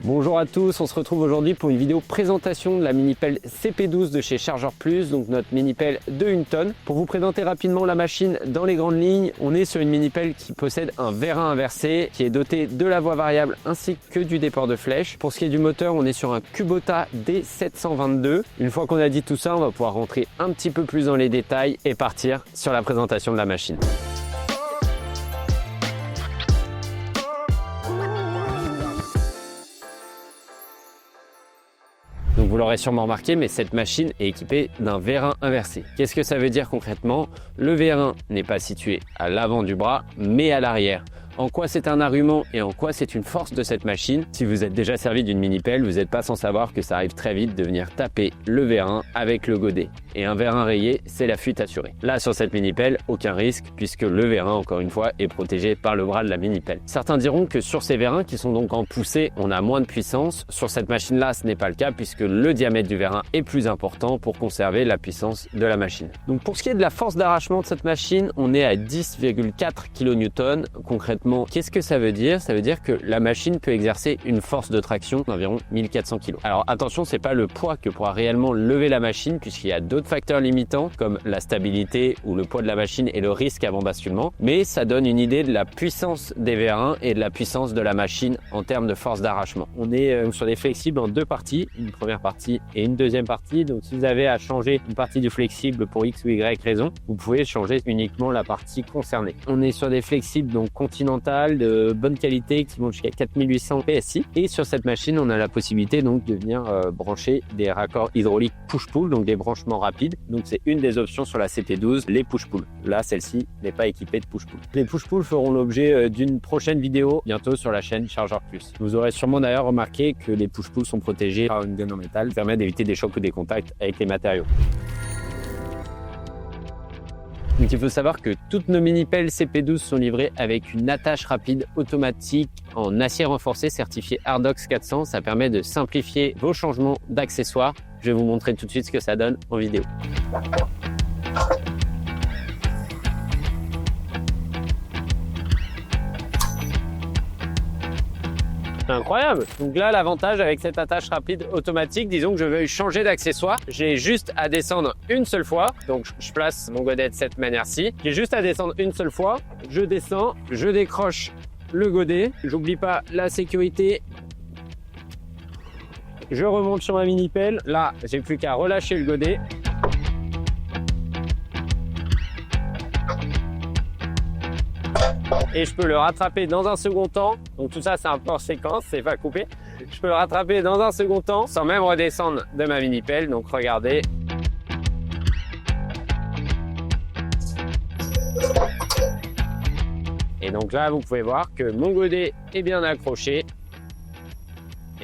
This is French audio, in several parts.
Bonjour à tous, on se retrouve aujourd'hui pour une vidéo présentation de la mini-pelle CP12 de chez Chargeur Plus, donc notre mini-pelle de 1 tonne. Pour vous présenter rapidement la machine dans les grandes lignes, on est sur une mini-pelle qui possède un vérin inversé, qui est doté de la voie variable ainsi que du déport de flèche. Pour ce qui est du moteur, on est sur un Kubota D722. Une fois qu'on a dit tout ça, on va pouvoir rentrer un petit peu plus dans les détails et partir sur la présentation de la machine. Donc vous l'aurez sûrement remarqué, mais cette machine est équipée d'un vérin inversé. Qu'est-ce que ça veut dire concrètement? Le vérin n'est pas situé à l'avant du bras, mais à l'arrière. En quoi c'est un argument et en quoi c'est une force de cette machine? Si vous êtes déjà servi d'une mini-pelle, vous n'êtes pas sans savoir que ça arrive très vite de venir taper le vérin avec le godet. Et un vérin rayé, c'est la fuite assurée. Là, sur cette mini-pelle, aucun risque puisque le vérin, encore une fois, est protégé par le bras de la mini-pelle. Certains diront que sur ces vérins qui sont donc en poussée, on a moins de puissance. Sur cette machine-là, ce n'est pas le cas puisque le diamètre du vérin est plus important pour conserver la puissance de la machine. Donc pour ce qui est de la force d'arrachement de cette machine, on est à 10,4 kN. Concrètement, qu'est-ce que ça veut dire? Ça veut dire que la machine peut exercer une force de traction d'environ 1400 kg. Alors attention, c'est pas le poids que pourra réellement lever la machine puisqu'il y a d'autres facteurs limitants comme la stabilité ou le poids de la machine et le risque avant basculement, mais ça donne une idée de la puissance des vérins et de la puissance de la machine en termes de force d'arrachement. On est sur des flexibles en deux parties, une première partie et une deuxième partie. Donc si vous avez à changer une partie du flexible pour X ou Y raison, vous pouvez changer uniquement la partie concernée. On est sur des flexibles donc continentales de bonne qualité qui vont jusqu'à 4800 PSI, et sur cette machine on a la possibilité donc de venir brancher des raccords hydrauliques push-pull, donc des branchements rapides. Donc c'est une des options sur la CP12, les push-pull. Là, celle-ci n'est pas équipée de push-pull. Les push-pull feront l'objet d'une prochaine vidéo bientôt sur la chaîne Chargeur Plus. Vous aurez sûrement d'ailleurs remarqué que les push-pull sont protégés par une gaine en métal qui permet d'éviter des chocs ou des contacts avec les matériaux. Donc il faut savoir que toutes nos mini-pelles CP12 sont livrées avec une attache rapide automatique en acier renforcé certifié Hardox 400. Ça permet de simplifier vos changements d'accessoires. Je vais vous montrer tout de suite ce que ça donne en vidéo. Incroyable! Donc là, l'avantage avec cette attache rapide automatique, disons que je veux changer d'accessoire, j'ai juste à descendre une seule fois. Donc je place mon godet de cette manière-ci. J'ai juste à descendre une seule fois. Je descends, je décroche le godet. J'oublie pas la sécurité. Je remonte sur ma mini-pelle. Là, j'ai plus qu'à relâcher le godet. Et je peux le rattraper dans un second temps. Donc tout ça, c'est un peu en séquence, c'est pas coupé. Je peux le rattraper dans un second temps sans même redescendre de ma mini-pelle. Donc regardez. Et donc là, vous pouvez voir que mon godet est bien accroché.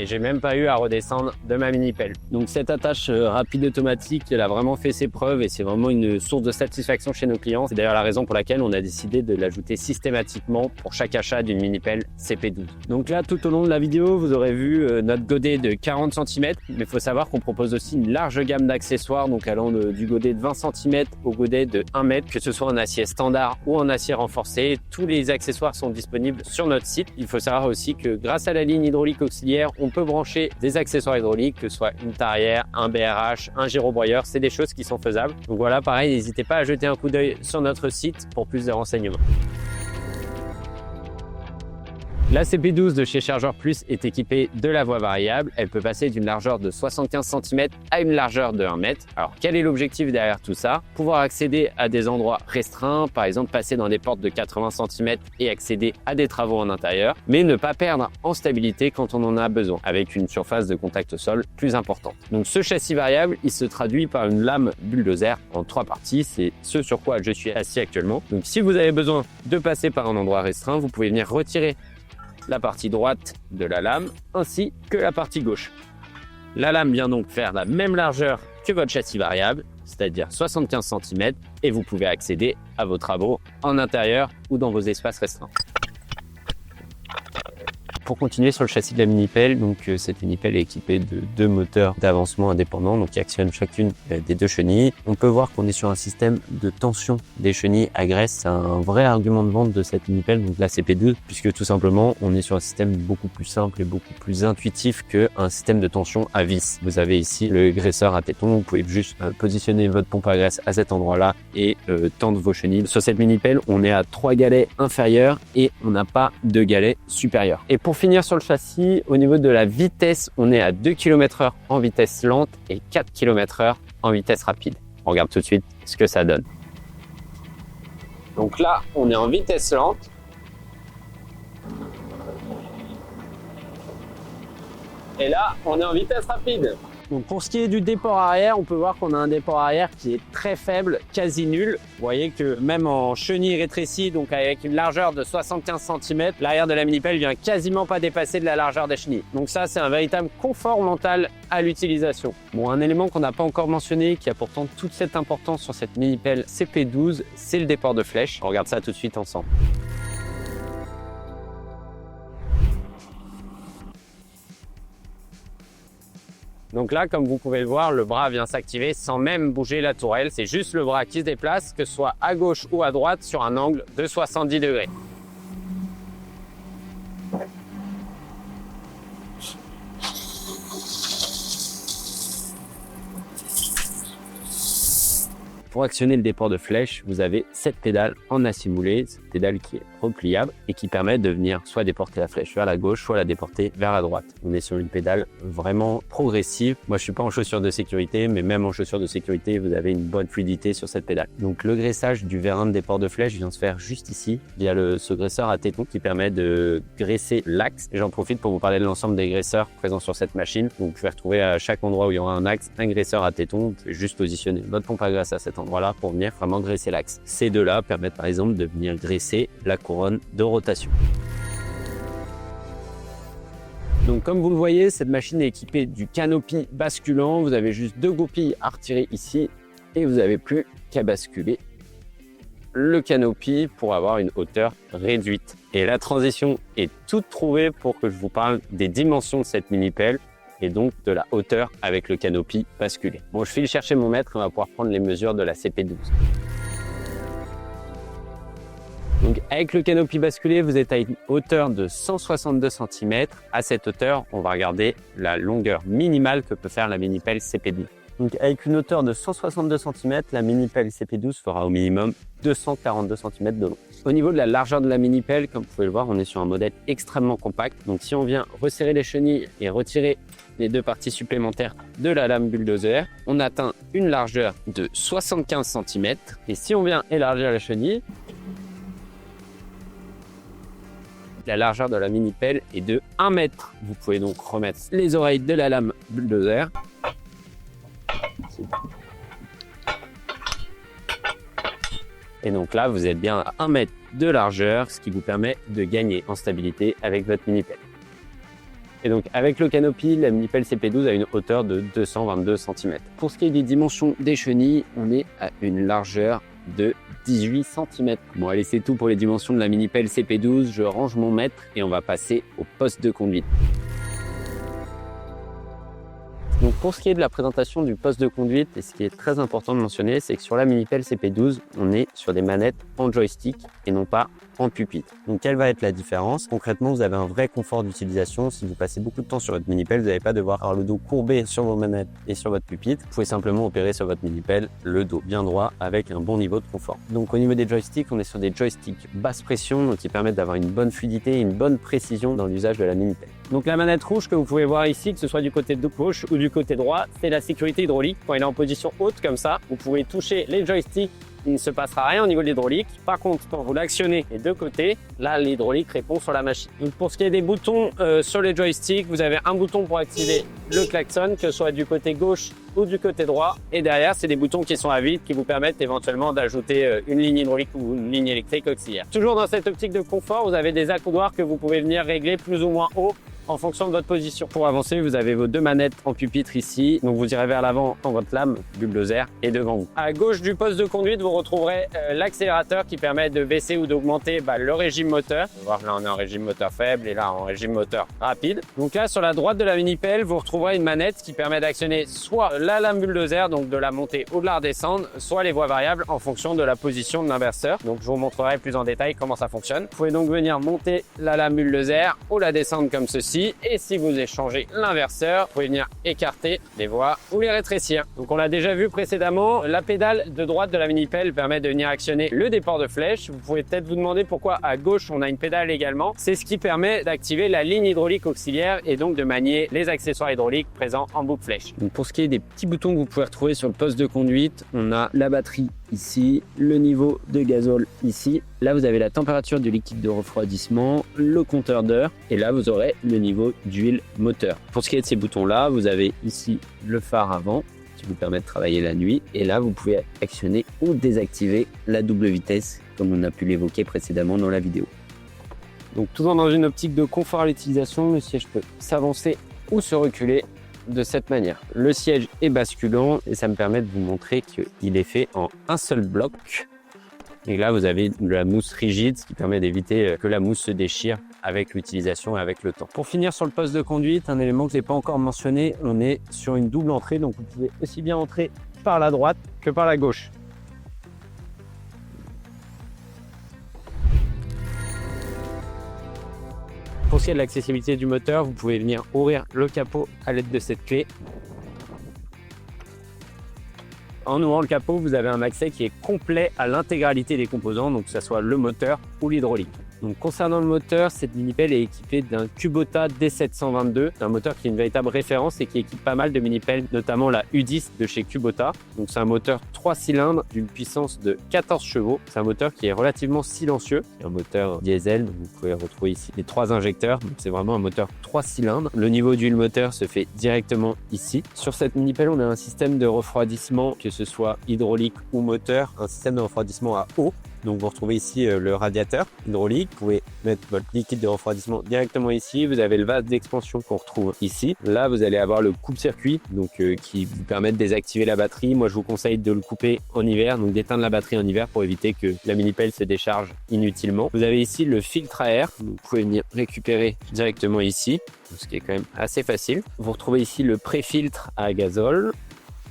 Et j'ai même pas eu à redescendre de ma mini-pelle. Donc cette attache rapide automatique, elle a vraiment fait ses preuves et c'est vraiment une source de satisfaction chez nos clients. C'est d'ailleurs la raison pour laquelle on a décidé de l'ajouter systématiquement pour chaque achat d'une mini-pelle CP12. Donc là, tout au long de la vidéo, vous aurez vu notre godet de 40 cm, mais il faut savoir qu'on propose aussi une large gamme d'accessoires, donc allant du godet de 20 cm au godet de 1 m, que ce soit en acier standard ou en acier renforcé. Tous les accessoires sont disponibles sur notre site. Il faut savoir aussi que grâce à la ligne hydraulique auxiliaire, on peut brancher des accessoires hydrauliques, que ce soit une tarière, un BRH, un gyrobroyeur, c'est des choses qui sont faisables. Donc voilà, pareil, n'hésitez pas à jeter un coup d'œil sur notre site pour plus de renseignements. La CP12 de chez Chargeur Plus est équipée de la voie variable. Elle peut passer d'une largeur de 75 cm à une largeur de 1 m. Alors, quel est l'objectif derrière tout ça? Pouvoir accéder à des endroits restreints, par exemple passer dans des portes de 80 cm et accéder à des travaux en intérieur, mais ne pas perdre en stabilité quand on en a besoin, avec une surface de contact au sol plus importante. Donc ce châssis variable, il se traduit par une lame bulldozer en 3 parties. C'est ce sur quoi je suis assis actuellement. Donc si vous avez besoin de passer par un endroit restreint, vous pouvez venir retirer la partie droite de la lame ainsi que la partie gauche. La lame vient donc faire la même largeur que votre châssis variable, c'est-à-dire 75 cm, et vous pouvez accéder à vos travaux en intérieur ou dans vos espaces restreints. Pour continuer sur le châssis de la mini-pelle, donc cette mini-pelle est équipée de 2 moteurs d'avancement indépendants, donc qui actionnent chacune des 2 chenilles. On peut voir qu'on est sur un système de tension des chenilles à graisse. C'est un vrai argument de vente de cette mini-pelle, donc la CP12, puisque tout simplement on est sur un système beaucoup plus simple et beaucoup plus intuitif qu'un système de tension à vis. Vous avez ici le graisseur à téton, vous pouvez juste positionner votre pompe à graisse à cet endroit-là et tendre vos chenilles. Sur cette mini-pelle, on est à 3 galets inférieurs et on n'a pas de galets supérieurs. Et pour finir sur le châssis, au niveau de la vitesse, on est à 2 km/h en vitesse lente et 4 km/h en vitesse rapide. On regarde tout de suite ce que ça donne. Donc là, on est en vitesse lente. Et là, on est en vitesse rapide. Donc pour ce qui est du déport arrière, on peut voir qu'on a un déport arrière qui est très faible, quasi nul. Vous voyez que même en chenille rétrécie, donc avec une largeur de 75 cm, l'arrière de la mini-pelle vient quasiment pas dépasser de la largeur des chenilles. Donc ça, c'est un véritable confort mental à l'utilisation. Bon, un élément qu'on n'a pas encore mentionné, qui a pourtant toute cette importance sur cette mini-pelle CP12, c'est le déport de flèche. On regarde ça tout de suite ensemble. Donc là, comme vous pouvez le voir, le bras vient s'activer sans même bouger la tourelle. C'est juste le bras qui se déplace, que ce soit à gauche ou à droite, sur un angle de 70 degrés. Pour actionner le déport de flèche, vous avez cette pédale en acier moulé, cette pédale qui est repliable et qui permet de venir soit déporter la flèche vers la gauche, soit la déporter vers la droite. On est sur une pédale vraiment progressive. Moi, je suis pas en chaussures de sécurité, mais même en chaussures de sécurité, vous avez une bonne fluidité sur cette pédale. Donc, le graissage du vérin de déport de flèche vient se faire juste ici, via ce graisseur à téton qui permet de graisser l'axe. J'en profite pour vous parler de l'ensemble des graisseurs présents sur cette machine. Donc, vous pouvez retrouver à chaque endroit où il y aura un axe, un graisseur à téton. Vous pouvez juste positionner votre pompe à graisse à cet endroit-là pour venir vraiment graisser l'axe. Ces deux-là permettent par exemple de venir graisser la couronne de rotation. Donc comme vous le voyez, cette machine est équipée du canopy basculant. Vous avez juste 2 goupilles à retirer ici et vous n'avez plus qu'à basculer le canopy pour avoir une hauteur réduite. Et la transition est toute trouvée pour que je vous parle des dimensions de cette mini-pelle et donc de la hauteur avec le canopy basculé. Bon, je file chercher mon mètre et on va pouvoir prendre les mesures de la CP12. Donc avec le canopy basculé, vous êtes à une hauteur de 162 cm. À cette hauteur, on va regarder la longueur minimale que peut faire la mini-pelle CP12. Donc avec une hauteur de 162 cm, la mini-pelle CP12 fera au minimum 242 cm de long. Au niveau de la largeur de la mini-pelle, comme vous pouvez le voir, on est sur un modèle extrêmement compact. Donc si on vient resserrer les chenilles et retirer les 2 parties supplémentaires de la lame bulldozer, on atteint une largeur de 75 cm. Et si on vient élargir la chenille, la largeur de la mini-pelle est de 1 mètre. Vous pouvez donc remettre les oreilles de la lame bulldozer. Et donc là, vous êtes bien à 1 mètre de largeur, ce qui vous permet de gagner en stabilité avec votre mini-pelle. Et donc avec le canopy, la mini-pelle CP12 a une hauteur de 222 cm. Pour ce qui est des dimensions des chenilles, on est à une largeur de 18 cm. Bon, allez, c'est tout pour les dimensions de la mini-pelle CP12. Je range mon mètre et on va passer au poste de conduite. Donc pour ce qui est de la présentation du poste de conduite, et ce qui est très important de mentionner, c'est que sur la mini-pelle CP12, on est sur des manettes en joystick et non pas en pupitre. Donc quelle va être la différence? Concrètement, vous avez un vrai confort d'utilisation. Si vous passez beaucoup de temps sur votre mini-pelle, vous n'allez pas devoir avoir le dos courbé sur vos manettes et sur votre pupitre. Vous pouvez simplement opérer sur votre mini-pelle le dos bien droit avec un bon niveau de confort. Donc au niveau des joysticks, on est sur des joysticks basse pression, donc qui permettent d'avoir une bonne fluidité et une bonne précision dans l'usage de la mini-pelle. Donc la manette rouge que vous pouvez voir ici, que ce soit du côté gauche ou du côté droit, c'est la sécurité hydraulique. Quand il est en position haute comme ça, vous pouvez toucher les joysticks, il ne se passera rien au niveau de l'hydraulique. Par contre, quand vous l'actionnez des 2 côtés, là l'hydraulique répond sur la machine. Donc pour ce qui est des boutons sur les joysticks, vous avez un bouton pour activer le klaxon, que ce soit du côté gauche ou du côté droit. Et derrière, c'est des boutons qui sont à vide qui vous permettent éventuellement d'ajouter une ligne hydraulique ou une ligne électrique auxiliaire. Toujours dans cette optique de confort, vous avez des accoudoirs que vous pouvez venir régler plus ou moins haut en fonction de votre position. Pour avancer, vous avez vos 2 manettes en pupitre ici. Donc vous irez vers l'avant quand votre lame bulldozer est devant vous. À gauche du poste de conduite, vous retrouverez l'accélérateur qui permet de baisser ou d'augmenter le régime moteur. Vous voir là on est en régime moteur faible et là en régime moteur rapide. Donc là sur la droite de la mini-pelle, vous retrouverez une manette qui permet d'actionner soit la lame bulldozer, donc de la monter ou de la redescendre, soit les voies variables en fonction de la position de l'inverseur. Donc je vous montrerai plus en détail comment ça fonctionne. Vous pouvez donc venir monter la lame bulldozer ou la descendre comme ceci. Et si vous échangez l'inverseur, vous pouvez venir écarter les voies ou les rétrécir. Donc on l'a déjà vu précédemment, la pédale de droite de la mini-pelle permet de venir actionner le déport de flèche. Vous pouvez peut-être vous demander pourquoi à gauche on a une pédale également. C'est ce qui permet d'activer la ligne hydraulique auxiliaire et donc de manier les accessoires hydrauliques présents en boucle flèche. Donc pour ce qui est des petits boutons que vous pouvez retrouver sur le poste de conduite, on a la batterie ici, le niveau de gazole ici. Là, vous avez la température du liquide de refroidissement, le compteur d'heure et là, vous aurez le niveau d'huile moteur. Pour ce qui est de ces boutons-là, vous avez ici le phare avant qui vous permet de travailler la nuit et là, vous pouvez actionner ou désactiver la double vitesse comme on a pu l'évoquer précédemment dans la vidéo. Donc, toujours dans une optique de confort à l'utilisation, le siège peut s'avancer ou se reculer de cette manière. Le siège est basculant et ça me permet de vous montrer qu'il est fait en un seul bloc. Et là, vous avez de la mousse rigide, ce qui permet d'éviter que la mousse se déchire avec l'utilisation et avec le temps. Pour finir sur le poste de conduite, un élément que je n'ai pas encore mentionné, on est sur une double entrée, donc vous pouvez aussi bien entrer par la droite que par la gauche. Pour ce qui est de l'accessibilité du moteur, vous pouvez venir ouvrir le capot à l'aide de cette clé. En ouvrant le capot, vous avez un accès qui est complet à l'intégralité des composants, donc que ce soit le moteur ou l'hydraulique. Donc concernant le moteur, cette mini-pelle est équipée d'un Kubota D722, un moteur qui est une véritable référence et qui équipe pas mal de mini-pelles, notamment la U10 de chez Kubota. Donc c'est un moteur 3 cylindres d'une puissance de 14 chevaux. C'est un moteur qui est relativement silencieux. C'est un moteur diesel, donc vous pouvez retrouver ici les 3 injecteurs. Donc c'est vraiment un moteur 3 cylindres. Le niveau d'huile moteur se fait directement ici. Sur cette mini-pelle, on a un système de refroidissement, que ce soit hydraulique ou moteur, un système de refroidissement à eau. Donc vous retrouvez ici le radiateur hydraulique, vous pouvez mettre votre liquide de refroidissement directement ici, vous avez le vase d'expansion qu'on retrouve ici. Là vous allez avoir le coupe-circuit donc qui vous permet de désactiver la batterie. Moi je vous conseille de le couper en hiver, donc d'éteindre la batterie en hiver pour éviter que la mini-pelle se décharge inutilement. Vous avez ici le filtre à air, vous pouvez venir récupérer directement ici, ce qui est quand même assez facile. Vous retrouvez ici le pré-filtre à gazole.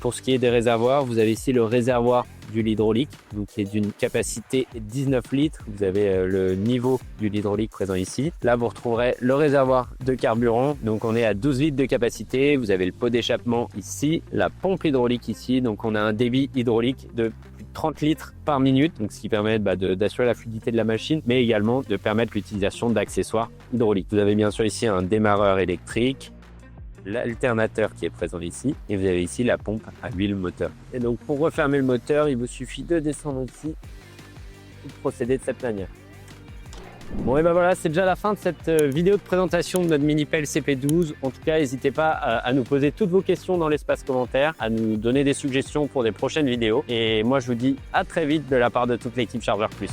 Pour ce qui est des réservoirs, vous avez ici le réservoir d'huile hydraulique, donc qui est d'une capacité 19 litres. Vous avez le niveau d'huile hydraulique présent ici. Là, vous retrouverez le réservoir de carburant. Donc, on est à 12 litres de capacité. Vous avez le pot d'échappement ici, la pompe hydraulique ici. Donc, on a un débit hydraulique de 30 litres par minute, donc ce qui permet d'assurer la fluidité de la machine, mais également de permettre l'utilisation d'accessoires hydrauliques. Vous avez bien sûr ici un démarreur électrique, l'alternateur qui est présent ici et vous avez ici la pompe à huile moteur. Et donc pour refermer le moteur, il vous suffit de descendre ici et de procéder de cette manière. Bon et ben voilà, c'est déjà la fin de cette vidéo de présentation de notre mini-pelle CP12. En tout cas, n'hésitez pas à nous poser toutes vos questions dans l'espace commentaire, à nous donner des suggestions pour des prochaines vidéos. Et moi, je vous dis à très vite de la part de toute l'équipe Chargeur Plus.